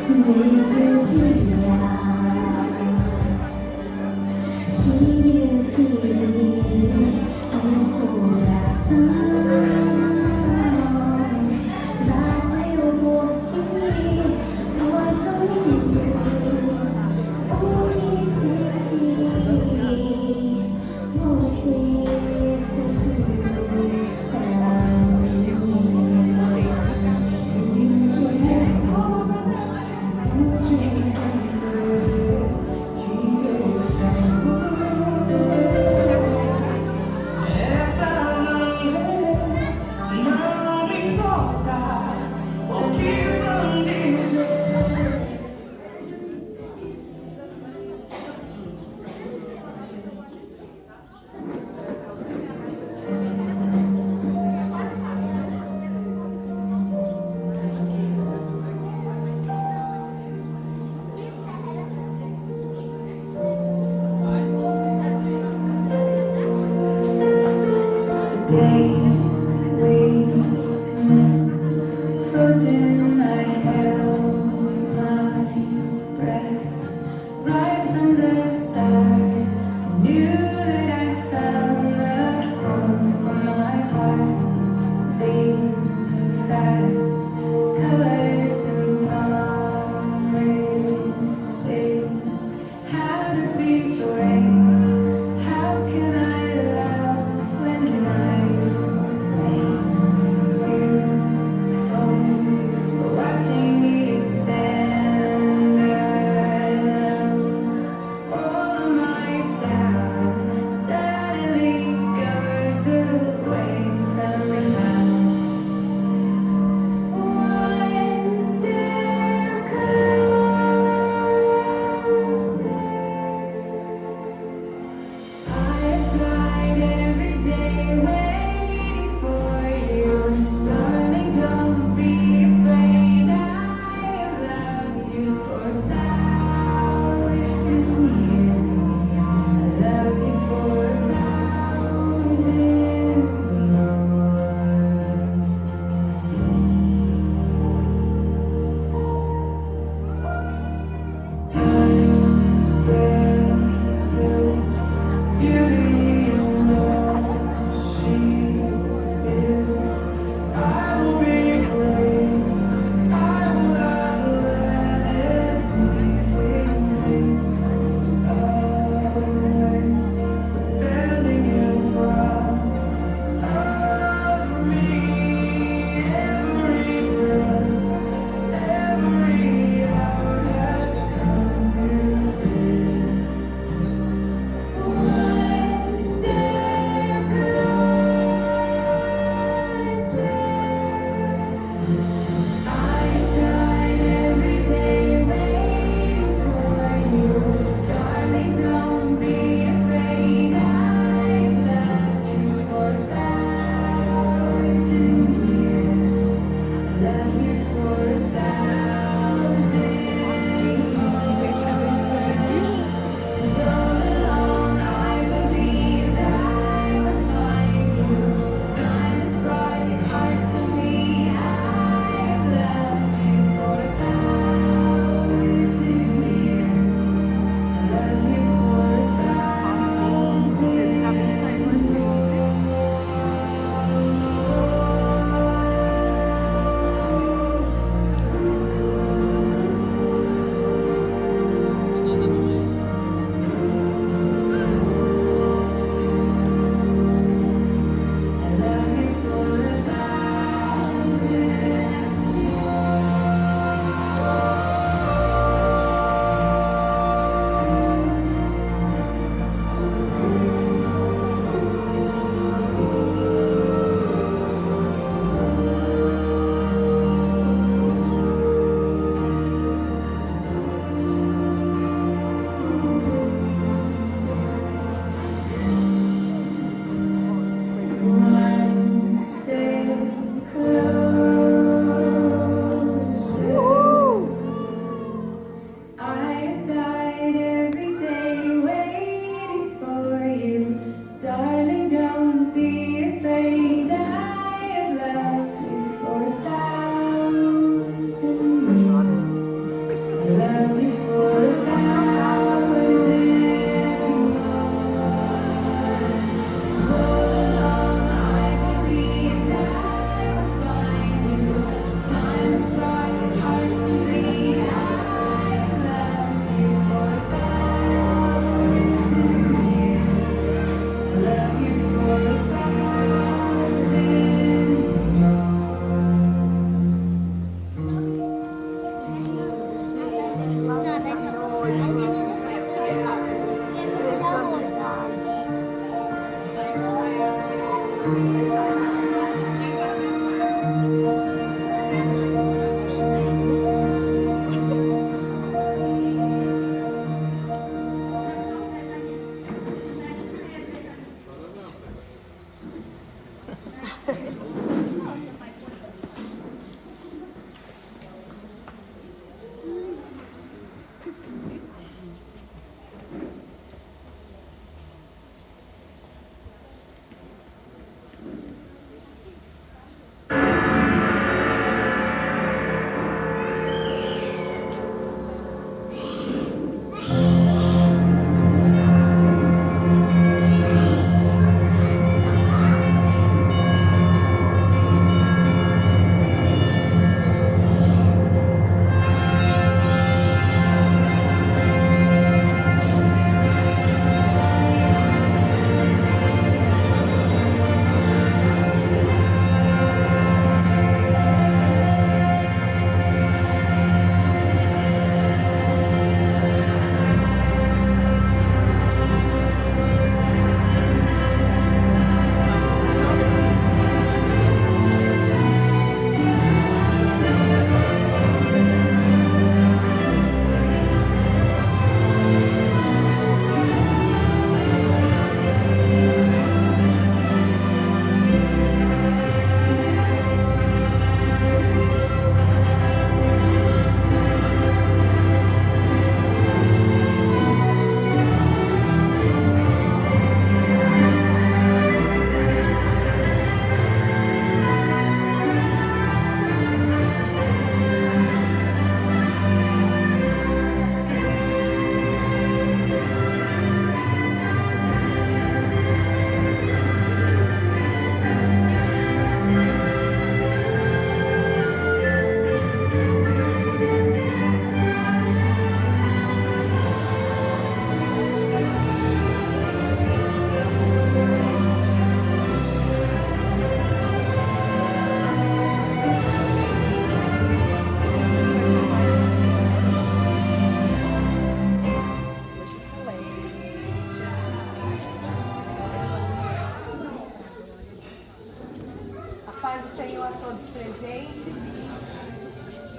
你是夕阳，一夜起爱火燃烧，哪有多情，我都一丝不离自己，我非自己。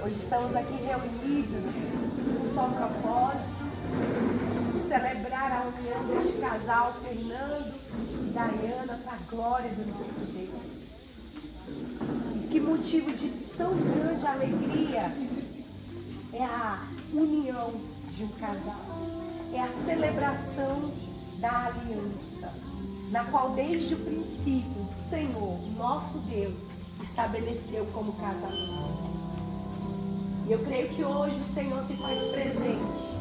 Hoje estamos aqui reunidos com um só propósito de celebrar a união deste casal, Fernando e Dayana, para a glória do nosso Deus. Que motivo de tão grande alegria é a união de um casal, é a celebração da aliança, na qual desde o princípio o Senhor, nosso Deus, estabeleceu como casamento. E eu creio que hoje o Senhor se faz presente.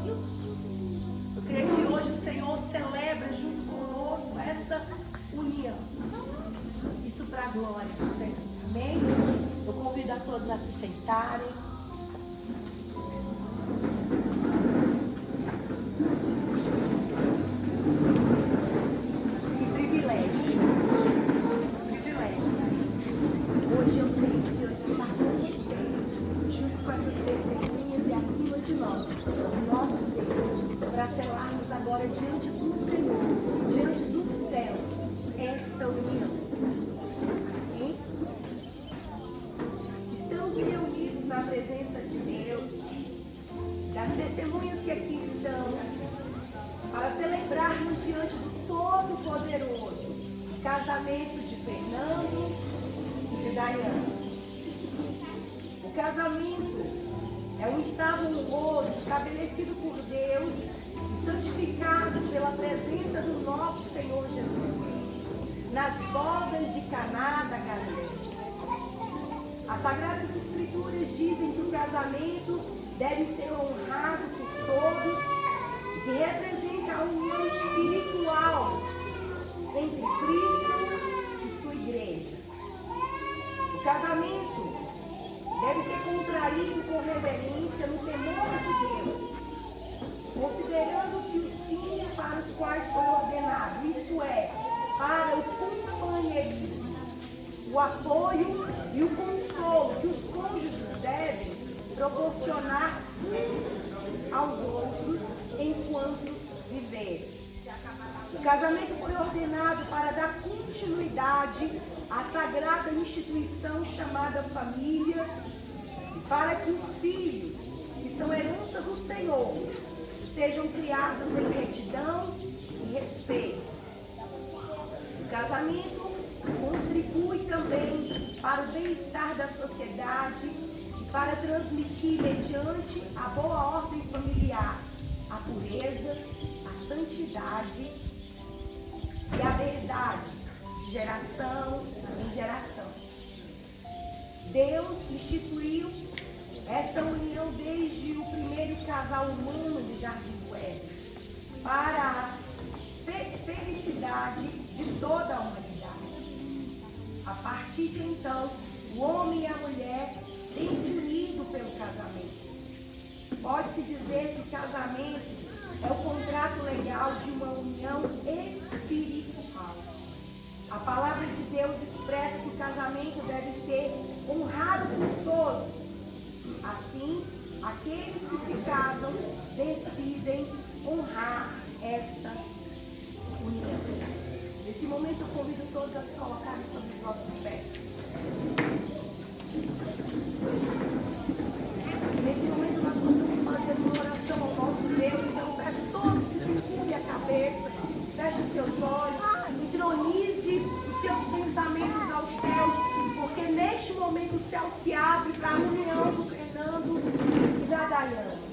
Eu creio que hoje o Senhor celebra junto conosco essa união. Isso para a glória do Senhor. Amém? Eu convido a todos a se sentarem. Que privilégio. Hoje eu creio que Deus está com vocês, junto com essas testemunhas e acima de nós, o nosso Deus, para selarmos agora diante do Senhor, diante dos céus, esta união. Amém? Estamos reunidos na presença de Deus, das testemunhas que aqui estão, para celebrarmos diante do Todo-Poderoso o casamento de Fernando e de Dayana. O casamento é um estado honroso estabelecido por Deus e santificado pela presença do nosso Senhor Jesus Cristo nas bodas de Caná da Galileia. As Sagradas Escrituras dizem que o casamento deve ser honrado por todos e que representa a união espiritual entre Cristo e sua igreja. O casamento deve ser contraído com reverência no temor de Deus, considerando-se os fins para os quais foi ordenado, isto é, para o companheirismo, o apoio e o consolo que os cônjuges devem proporcionar uns aos outros casamento foi ordenado para dar continuidade à sagrada instituição chamada família, para que os filhos, que são herança do Senhor, sejam criados em retidão e respeito. O casamento contribui também para o bem-estar da sociedade e para transmitir, mediante a boa ordem familiar, a pureza, a santidade e a verdade de geração em geração. Deus instituiu essa união desde o primeiro casal humano do Jardim do Éden para a felicidade de toda a humanidade. A partir de então, o homem e a mulher têm se unido pelo casamento. Pode-se dizer que o casamento é o contrato legal de uma união espiritual. A palavra de Deus expressa que o casamento deve ser honrado por todos. Assim, aqueles que se casam decidem honrar esta união. Nesse momento eu convido todos a se colocarem sobre os nossos pés. Nesse momento nós possamos fazer uma oração ao nosso Deus. Então eu peço a todos que se curvem a cabeça, feche os seus olhos, entronize os seus pensamentos ao céu, porque neste momento o céu se abre para a união do Fernando e da Daiane.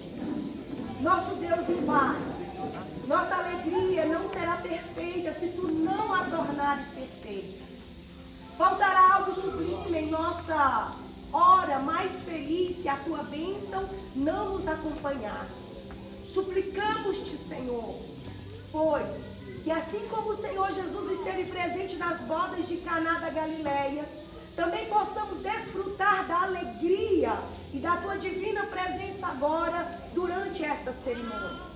Nosso Deus e Pai, nossa alegria não será perfeita se tu não a tornares perfeita. Faltará algo sublime em nossa hora mais feliz se a tua bênção não nos acompanhar. Suplicamos-te, Senhor, pois que assim como o Senhor Jesus esteve presente nas bodas de Caná da Galileia, também possamos desfrutar da alegria e da tua divina presença agora durante esta cerimônia.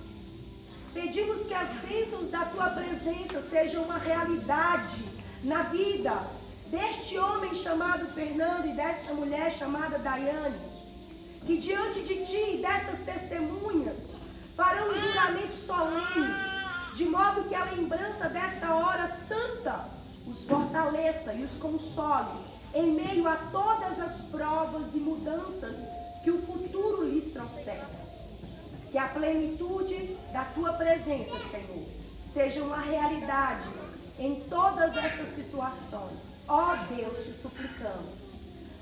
Pedimos que as bênçãos da tua presença sejam uma realidade na vida deste homem chamado Fernando e desta mulher chamada Daiane, que diante de ti e destas testemunhas farão um juramento solene, de modo que a lembrança desta hora santa os fortaleça e os console em meio a todas as provas e mudanças que o futuro lhes trouxer. Que a plenitude da tua presença, Senhor, seja uma realidade em todas estas situações. Ó Deus, te suplicamos,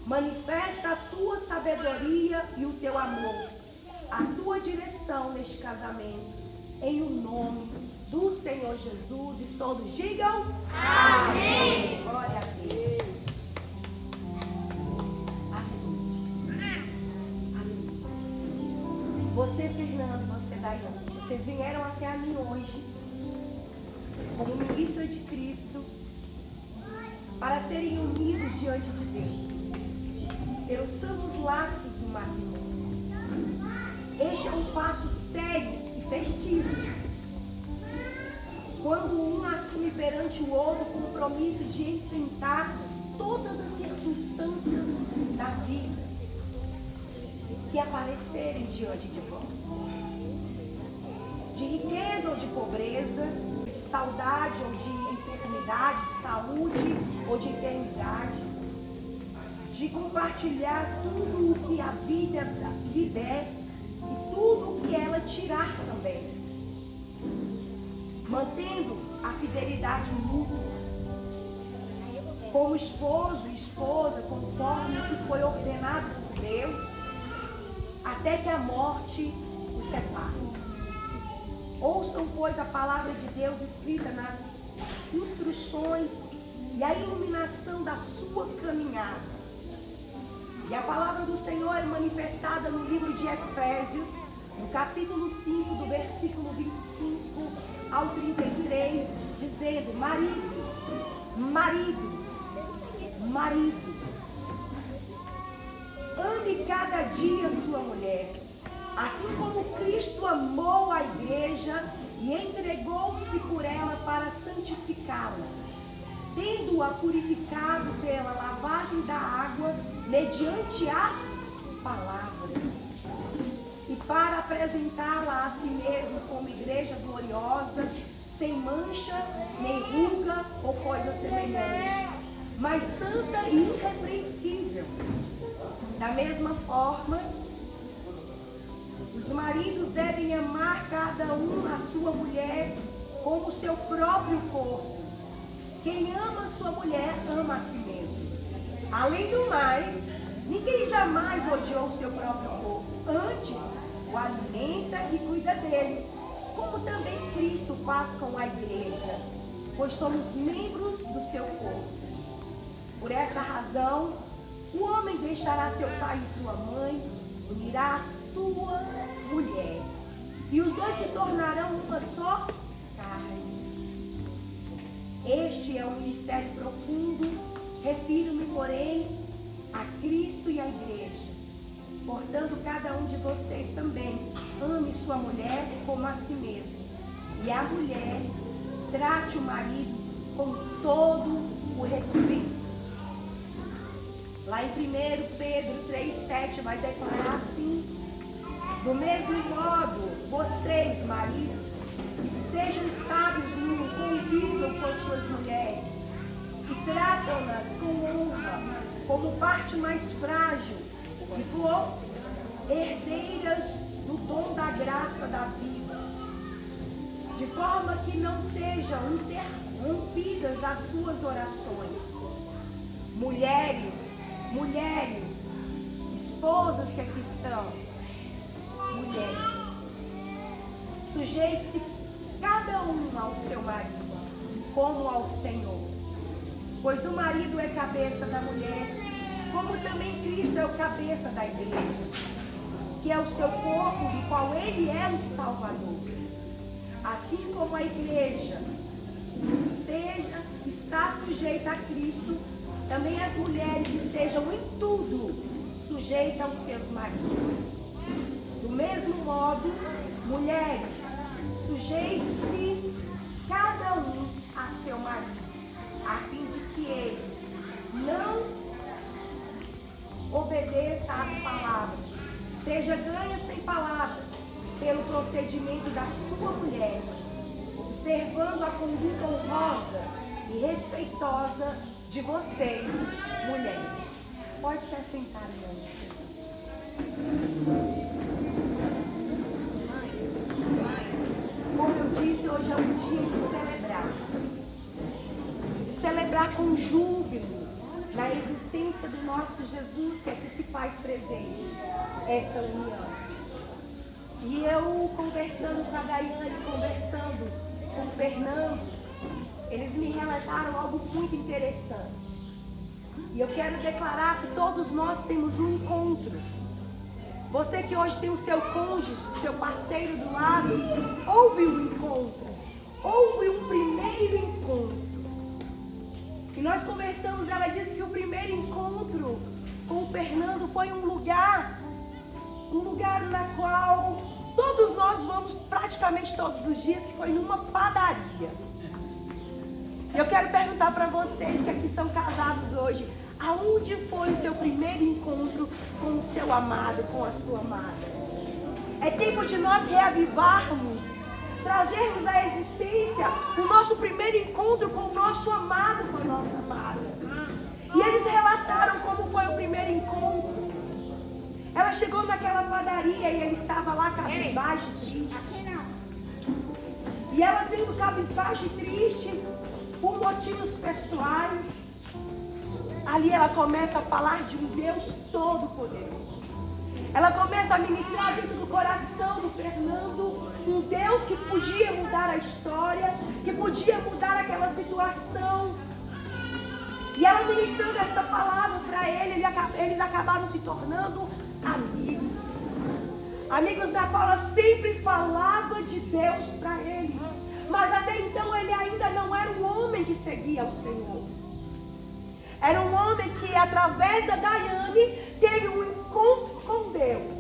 manifesta a tua sabedoria e o teu amor, a tua direção neste casamento, em o nome do Senhor Jesus. E todos digam amém. Glória a Deus. Você, Fernando, você, Daiane, vocês vieram até a mim hoje, como ministra de Cristo, para serem unidos diante de Deus, pelos santos laços do matrimônio. Este é um passo sério e festivo, quando um assume perante o outro o compromisso de enfrentar todas as circunstâncias da vida que aparecerem diante de vós, de riqueza ou de pobreza, de saudade ou de enfermidade, de saúde ou de enfermidade, de compartilhar tudo o que a vida lhe der e tudo o que ela tirar também, mantendo a fidelidade mútua, como esposo e esposa, conforme o que foi ordenado por Deus, até que a morte os separe. Ouçam, pois, a palavra de Deus escrita nas instruções e a iluminação da sua caminhada. E a palavra do Senhor é manifestada no livro de Efésios, no capítulo 5, do versículo 25 ao 33, dizendo: maridos, ame cada dia sua mulher, assim como Cristo amou a igreja e entregou-se por ela para santificá-la, tendo-a purificado pela lavagem da água mediante a palavra, e para apresentá-la a si mesmo como igreja gloriosa, sem mancha, nem ruga ou coisa semelhante, mas santa e irrepreensível. Da mesma forma, os maridos devem amar cada um a sua mulher como o seu próprio corpo. Quem ama a sua mulher, ama a si mesmo. Além do mais, ninguém jamais odiou o seu próprio corpo. Antes, o alimenta e cuida dele, como também Cristo faz com a igreja, pois somos membros do seu corpo. Por essa razão, o homem deixará seu pai e sua mãe, unirá a sua mulher, e os dois se tornarão uma só carne. Este é um mistério profundo, refiro-me, porém, a Cristo e à igreja. Portanto, cada um de vocês também ame sua mulher como a si mesmo, e a mulher trate o marido com todo o respeito. Lá em 1 Pedro 3,7 vai declarar assim: do mesmo modo, vocês, maridos, sejam sábios no convívio com suas mulheres e tratam-nas com honra, como parte mais frágil e co-herdeiras do dom da graça da vida, de forma que não sejam interrompidas as suas orações. Mulheres, esposas que aqui estão, mulheres, sujeite-se cada um ao seu marido, como ao Senhor. Pois o marido é cabeça da mulher, como também Cristo é o cabeça da igreja, que é o seu corpo, do qual ele é o Salvador. Assim como a igreja está sujeita a Cristo, também as mulheres estejam em tudo sujeitas aos seus maridos. Do mesmo modo, mulheres, sujeite-se cada um a seu marido, a fim de que ele não obedeça às palavras, seja ganha sem palavras, pelo procedimento da sua mulher, observando a conduta honrosa e respeitosa de vocês, mulheres. Pode se assentar, em nome de Jesus. Como eu disse, hoje é um dia de celebrar. De celebrar com júbilo na existência do nosso Jesus, que é que se faz presente esta união. E eu conversando com a Daiane, conversando com o Fernando, eles me relataram algo muito interessante. E eu quero declarar que todos nós temos um encontro. Você que hoje tem o seu cônjuge, seu parceiro do lado, houve um encontro. Houve um primeiro encontro. E nós conversamos, ela disse que o primeiro encontro com o Fernando foi um lugar na qual todos nós vamos praticamente todos os dias, que foi numa padaria. Eu quero perguntar para vocês que aqui são casados hoje, aonde foi o seu primeiro encontro com o seu amado, com a sua amada? É tempo de nós reavivarmos, trazermos à existência o nosso primeiro encontro com o nosso amado, com a nossa amada. E eles relataram como foi o primeiro encontro. Ela chegou naquela padaria e ele estava lá cabisbaixo e triste. E ela vindo cabisbaixo e triste, por motivos pessoais, ali ela começa a falar de um Deus todo-poderoso. Ela começa a ministrar dentro do coração do Fernando um Deus que podia mudar a história, que podia mudar aquela situação. E ela ministrando esta palavra para ele, eles acabaram se tornando amigos. Amigos da qual ela sempre falava de Deus para ele. Mas até então ele ainda não era um homem que seguia ao Senhor. Era um homem que, através da Daiane, teve um encontro com Deus.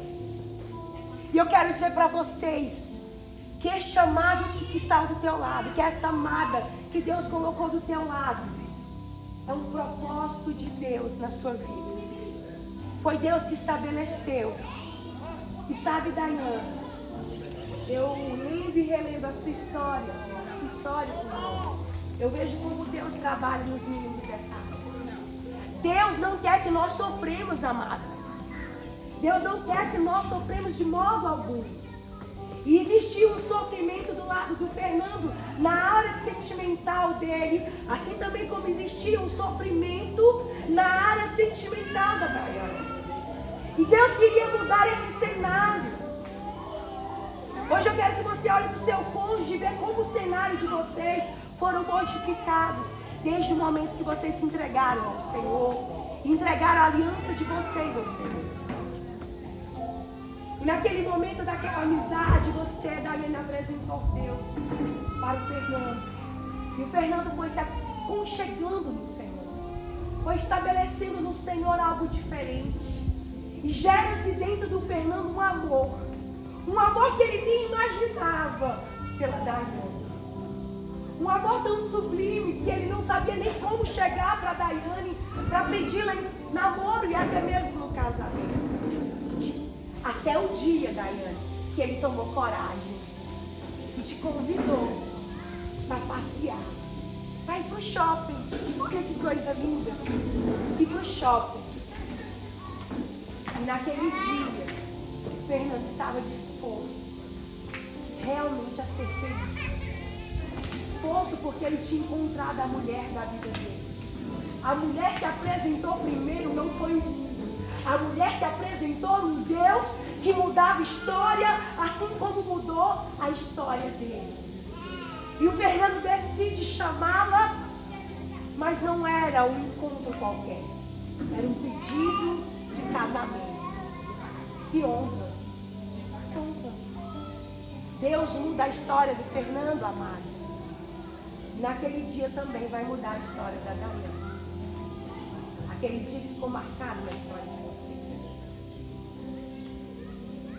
E eu quero dizer para vocês que este amado que está do teu lado, que esta amada que Deus colocou do teu lado, é um propósito de Deus na sua vida. Foi Deus que estabeleceu. E sabe, Daiane, eu lendo e relendo a sua história, Senhor, eu vejo como Deus trabalha nos mínimos detalhes. Deus não quer que nós sofremos, amados. Deus não quer que nós sofremos de modo algum. E existia um sofrimento do lado do Fernando, na área sentimental dele, assim também como existia um sofrimento na área sentimental da Daiane. E Deus queria mudar esse cenário. Hoje eu quero que você olhe para o seu cônjuge e veja como o cenário de vocês foram modificados desde o momento que vocês se entregaram ao Senhor, entregaram a aliança de vocês ao Senhor. E naquele momento daquela amizade, você, Daiane, apresentou Deus para o Fernando. E o Fernando foi se aconchegando no Senhor, foi estabelecendo no Senhor algo diferente. E gera-se dentro do Fernando um amor que ele nem imaginava pela Daiane. Um amor tão sublime que ele não sabia nem como chegar para a Daiane, para pedi-la em namoro e até mesmo no casamento. Até o dia, Daiane, que ele tomou coragem e te convidou para passear, para ir para o shopping. Olha que coisa linda! Ir para o shopping. E naquele dia, o Fernando estava disposto realmente a ser feliz. Disposto porque ele tinha encontrado a mulher da vida dele. A mulher que apresentou primeiro não foi o mundo. A mulher que apresentou um Deus que mudava a história, assim como mudou a história dele. E o Fernando decide chamá-la, mas não era um encontro qualquer. Era um pedido de casamento. Que honra! Honra! Deus muda a história do Fernando, amados. Naquele dia também vai mudar a história da Daiane. Aquele dia que ficou marcado na história de vocês.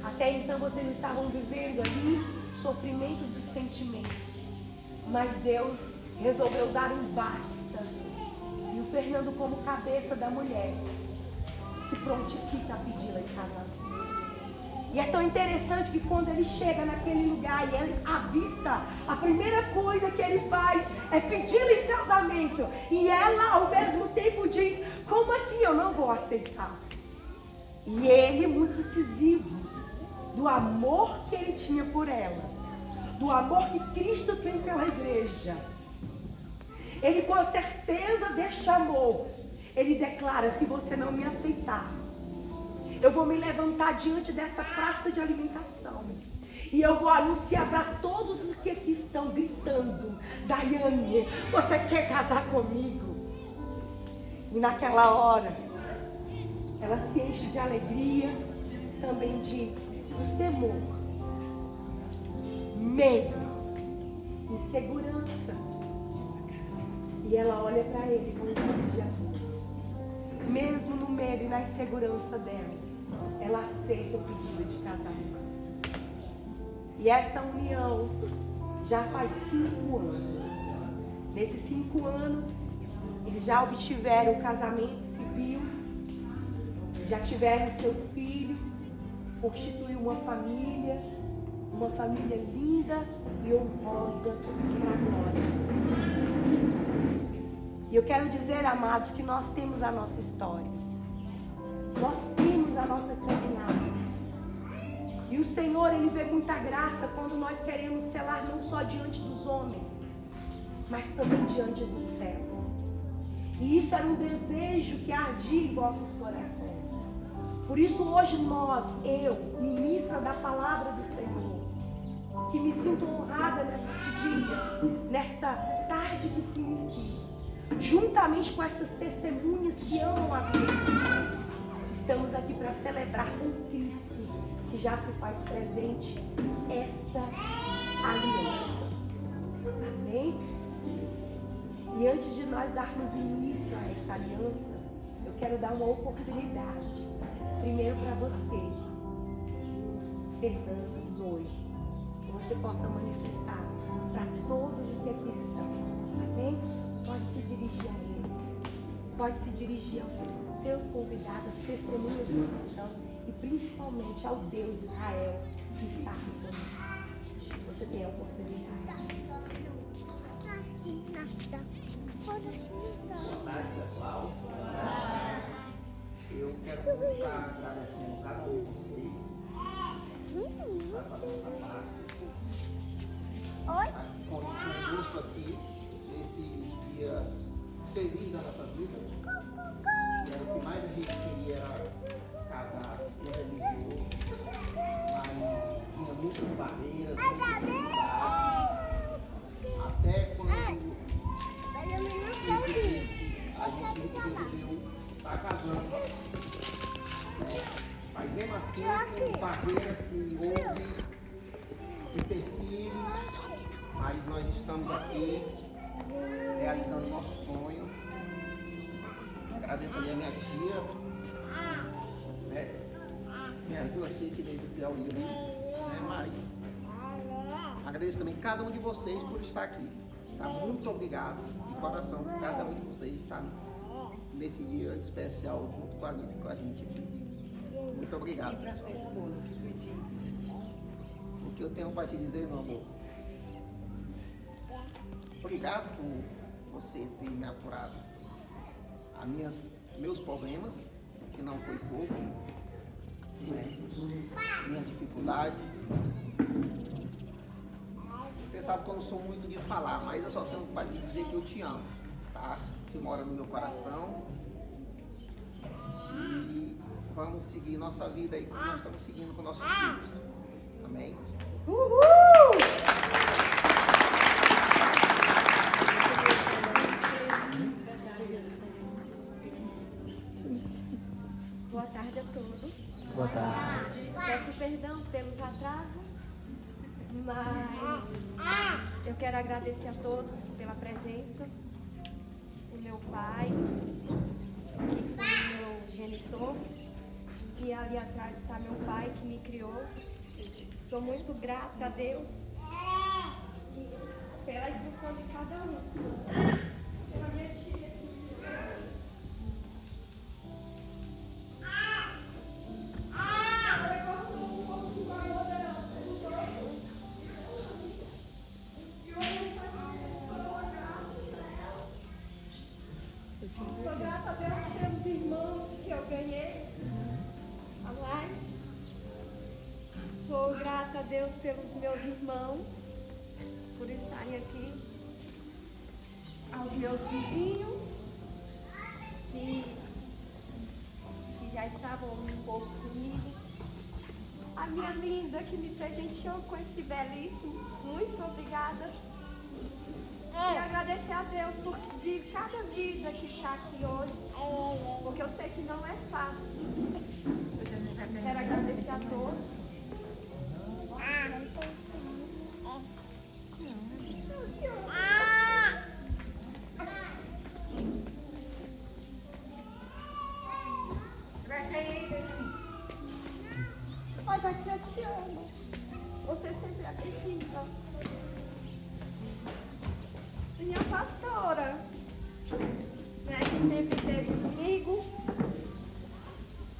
Até então vocês estavam vivendo ali sofrimentos de sentimentos. Mas Deus resolveu dar um basta. E o Fernando, como cabeça da mulher, se prontifica a pedi-la em casamento. E é tão interessante que quando ele chega naquele lugar e ele avista, a primeira coisa que ele faz é pedi-la em casamento. E ela, ao mesmo tempo, diz: como assim eu não vou aceitar? E ele, muito incisivo, do amor que ele tinha por ela, do amor que Cristo tem pela igreja, ele, com a certeza deste amor, ele declara: se você não me aceitar, eu vou me levantar diante desta praça de alimentação e eu vou anunciar para todos os que aqui estão gritando: Daiane, você quer casar comigo? E naquela hora, ela se enche de alegria, também de temor, medo, insegurança. E ela olha para ele com um sorriso de amor. Mesmo no medo e na insegurança dela, ela aceita o pedido de casamento. E essa união já faz 5 anos. Nesses 5 anos, eles já obtiveram o casamento civil, já tiveram seu filho, constituiu uma família linda e honrosa para a glória do Senhor. E eu quero dizer, amados, que nós temos a nossa história. Nós temos a nossa caminhada. E o Senhor, Ele vê muita graça quando nós queremos selar não só diante dos homens, mas também diante dos céus. E isso era um desejo que ardia em vossos corações. Por isso hoje eu, ministra da palavra do Senhor, que me sinto honrada nesta dia, nesta tarde que se inicia, juntamente com estas testemunhas que amam a Deus, estamos aqui para celebrar com Cristo, que já se faz presente, esta aliança. Amém? E antes de nós darmos início a esta aliança, eu quero dar uma oportunidade, primeiro para você, Fernando, Zoe, que você possa manifestar para todos os que aqui estão. Amém? Pode se dirigir a eles, pode se dirigir aos seus convidados, às testemunhas que estão, e principalmente ao Deus de Israel que está aqui conosco. Está agradecendo cada um de vocês. Vai fazer essa parte. Conosco aqui, nesse dia feliz da nossa vida. E era o que mais a gente queria era casar no religioso. Mas tinha muitas barreiras, muitas dificuldades. Até quando a gente resolveu estar casando. Mas mesmo assim, com barreiras que houve, empecilhos, mas nós estamos aqui realizando nosso sonho. Agradeço ali a minha tia, né? Minhas duas tias que veio do Piauí, né? Mas agradeço também cada um de vocês por estar aqui. Tá? Muito obrigado de coração por cada um de vocês estar nesse dia especial junto com a gente aqui. Muito obrigado. E para sua esposa, o que tu diz? O que eu tenho para te dizer, meu amor? Obrigado por você ter me apurado a meus problemas, que não foi pouco, né? Minha dificuldade. Você sabe que eu não sou muito de falar, mas eu só tenho para te dizer que eu te amo, tá? Você mora no meu coração. E vamos seguir nossa vida aí como nós estamos seguindo com nossos filhos. Amém? Uhul! Boa tarde a todos. Boa tarde. Peço perdão pelos atrasos, mas eu quero agradecer a todos pela presença. O meu pai, que foi o meu genitor, e ali atrás está meu pai que me criou. Sou muito grata a Deus pela instrução de cada um. Pela minha tia. Sou grata a Deus pelos irmãos que eu ganhei a mais. Sou grata a Deus pelos meus irmãos, por estarem aqui. Aos meus vizinhos, que já estavam um pouco comigo. A minha linda que me presenteou com esse belíssimo. Muito obrigada. E agradecer a Deus por cada vida que está aqui hoje, porque eu sei que não é fácil. Quero agradecer a todos. Olha, tia, te amo. Você sempre é bem-vinda. Minha pastora, né, que sempre esteve comigo.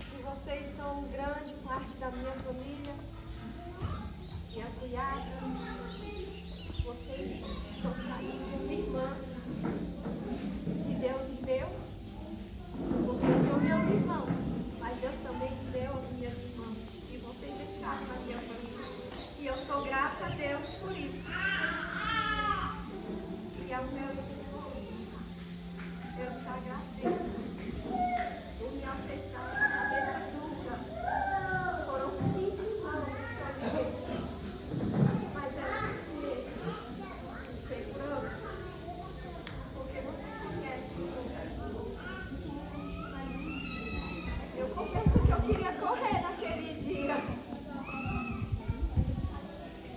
E vocês são grande parte da minha família. Minha cunhada. Vocês são para mim como irmãs. Que Deus me deu. Porque eu tenho meus irmãos. Mas Deus também me deu as minhas irmãs. E vocês entraram na minha família. E eu sou grata a Deus por isso. E ao meu irmão, eu te agradeço por me aceitar essa cabeça dura. Foram 5 anos que eu levei, mas ela me segurando, porque você conhece o meu. Eu confesso que eu queria correr naquele dia,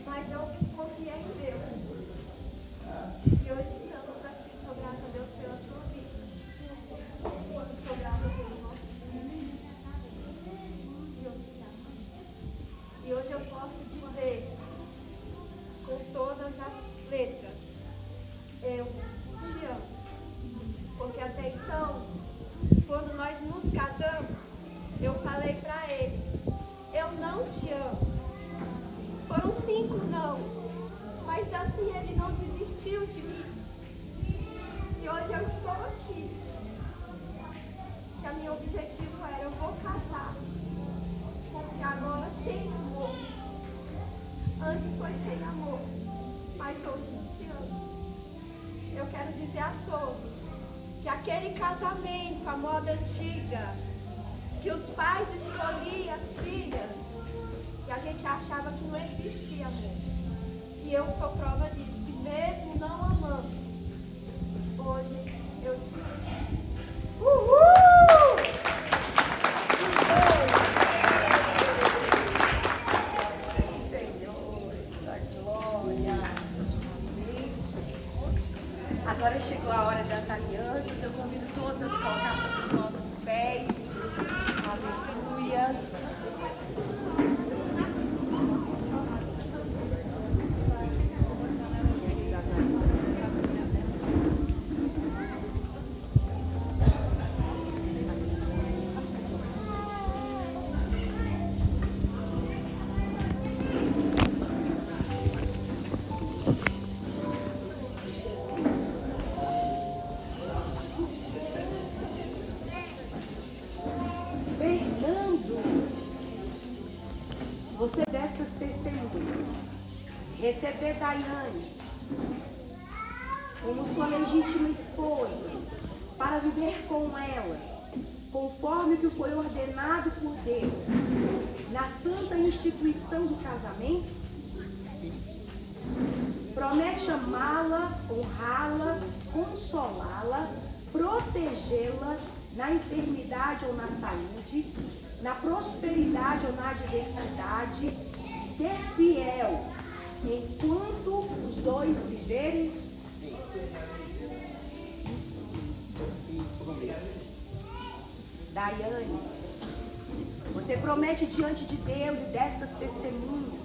mas eu confiei em Deus. E hoje estamos aqui, sou grata a Deus pela sua vida. Sou grata pelo nosso filho. E hoje eu posso dizer, com todas as letras, eu te amo. Porque até então, quando nós nos casamos, eu falei pra ele, eu não te amo. Foram 5 não. Mas assim ele não desistiu de mim. E hoje eu estou aqui. que a meu objetivo era, eu vou casar, porque agora tem amor. Antes foi sem amor, mas hoje te amo. Eu quero dizer a todos que aquele casamento, a moda antiga, que os pais escolhiam as filhas, e a gente achava que não existia amor. E eu sou prova disso, que mesmo não amando, hoje eu te amo. Uhul! Senhor, da glória. Amém. Agora chegou a hora das alianças. Eu convido todos a se colocar sobre os nossos pés. Aleluias. Você destas testemunhas, receber Daiane como sua legítima esposa, para viver com ela, conforme o que foi ordenado por Deus, na santa instituição do casamento? Sim. Promete amá-la, honrá-la, consolá-la, protegê-la na enfermidade ou na saúde, na prosperidade ou na adversidade, ser fiel enquanto os dois viverem? Sim. Sim, prometo. Daiane, você promete diante de Deus e destas testemunhas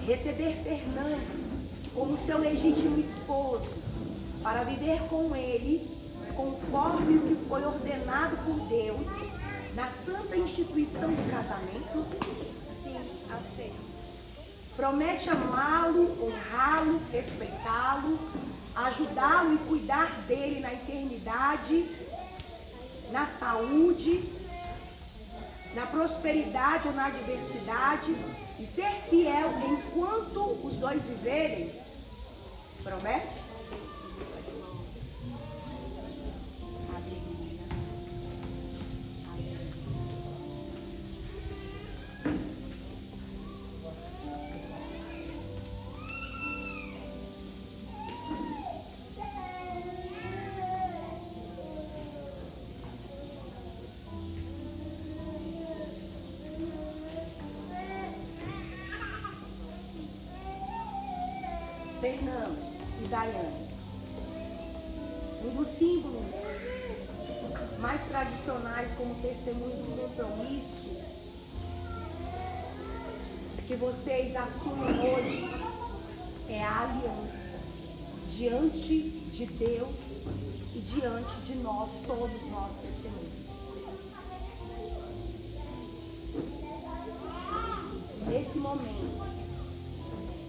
receber Fernando como seu legítimo esposo, para viver com ele conforme o que foi ordenado por Deus na santa instituição do casamento? Sim, aceito. Promete amá-lo, honrá-lo, respeitá-lo, ajudá-lo e cuidar dele na eternidade, na saúde, na prosperidade ou na adversidade, e ser fiel enquanto os dois viverem? Promete? Fernando e Daiane, um dos símbolos mais tradicionais como testemunho do compromisso que vocês assumem hoje é a aliança diante de Deus e diante de nós, todos nós testemunhas. Nesse momento,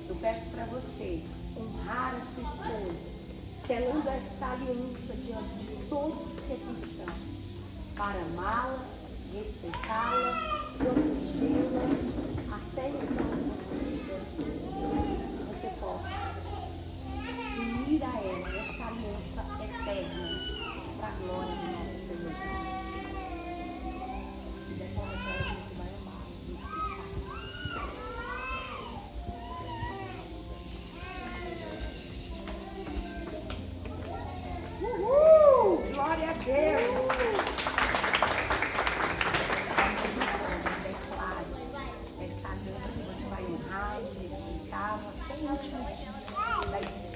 eu peço para você honrar a sua esposa, selando esta aliança diante de todos os que aqui estão, para amá-la, respeitá-la, protegê-la, até então você possa unir a ela esta aliança eterna, para a glória do nosso Senhor Jesus. E da forma que você vai amar e respeitar. Glória a Deus! Declare essa aliança que você vai honrar e respeitar até o último dia da existência.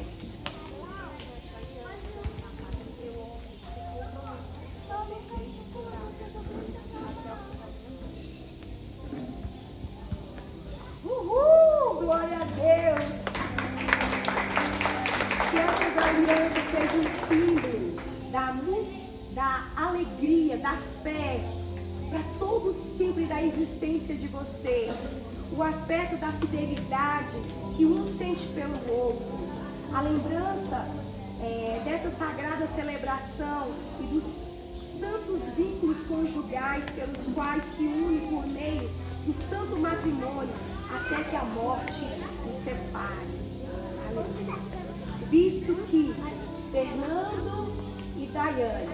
Glória a Deus! Que essas alianças sejam um símbolo da alegria, da fé, para todo sempre da existência de vocês. O afeto da fidelidade que um sente pelo outro. A lembrança dessa sagrada celebração e dos santos vínculos conjugais pelos quais se une por meio do santo matrimônio até que a morte os separe. Aleluia. Visto que Fernando e Daiane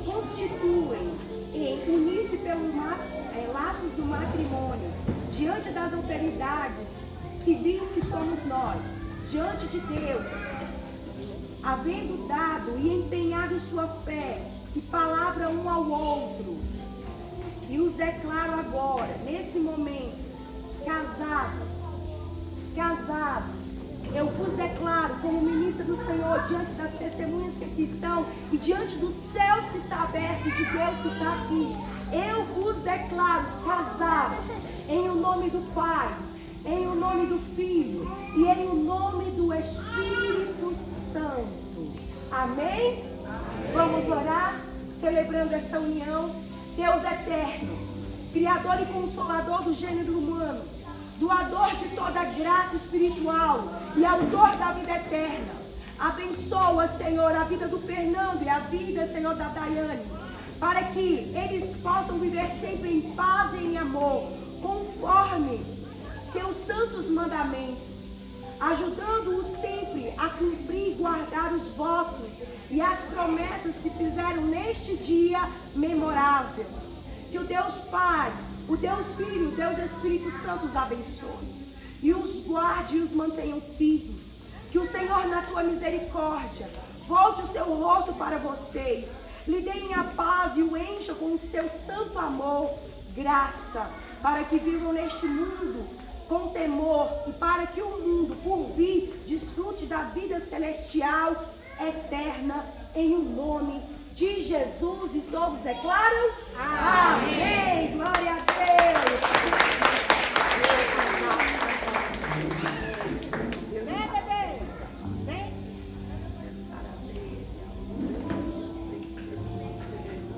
constituem e unir-se pelos laços do matrimônio diante das autoridades civis que somos nós, diante de Deus, havendo dado e empenhado sua fé e palavra um ao outro, e os declaro agora, nesse momento, casados, eu vos declaro como ministra do Senhor, diante das testemunhas que aqui estão, e diante dos céus que está aberto, e de Deus que está aqui, eu vos declaro casados, em o nome do Pai, em o nome do Filho, e em o nome do Espírito Santo. Amém? Vamos orar, celebrando esta união. Deus eterno, Criador e Consolador do gênero humano, doador de toda graça espiritual e autor da vida eterna, abençoa, Senhor, a vida do Fernando e a vida, Senhor, da Daiane, para que eles possam viver sempre em paz e em amor, conforme teus santos mandamentos, ajudando-os sempre a cumprir e guardar os votos e as promessas que fizeram neste dia memorável. Que o Deus Pai, o Deus Filho, o Deus Espírito Santo os abençoe e os guarde e os mantenham firmes. Que o Senhor, na tua misericórdia, volte o seu rosto para vocês, lhe deem a paz e o encha com o seu santo amor, graça, para que vivam neste mundo com temor e para que o mundo, por vir, desfrute da vida celestial eterna, em o nome de Jesus. E todos declaram? Amém! Glória a Deus! Vem, bebê! Vem!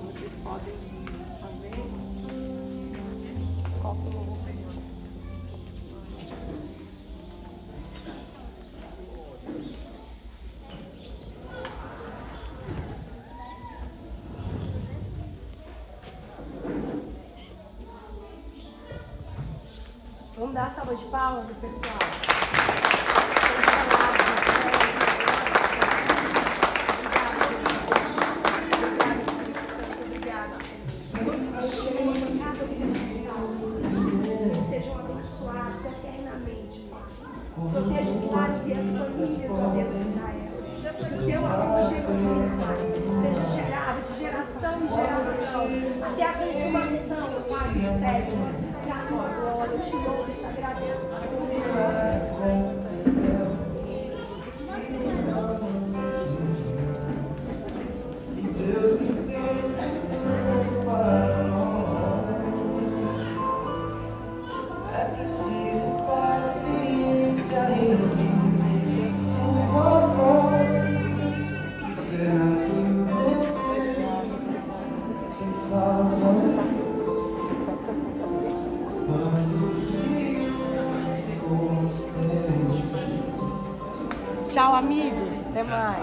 Vocês podem fazer copo novo. Vamos dar a salva de palmas do pessoal. Obrigada. Sejam abençoados eternamente, Pai. Proteja os lares e as famílias, ó Deus de Israel. Que o teu apogeu, Pai, seja gerado de geração em geração, até a consumação, Pai, dos séculos. Da tua glória, eu te louvo e te agradeço. Tchau, amigo. Até mais.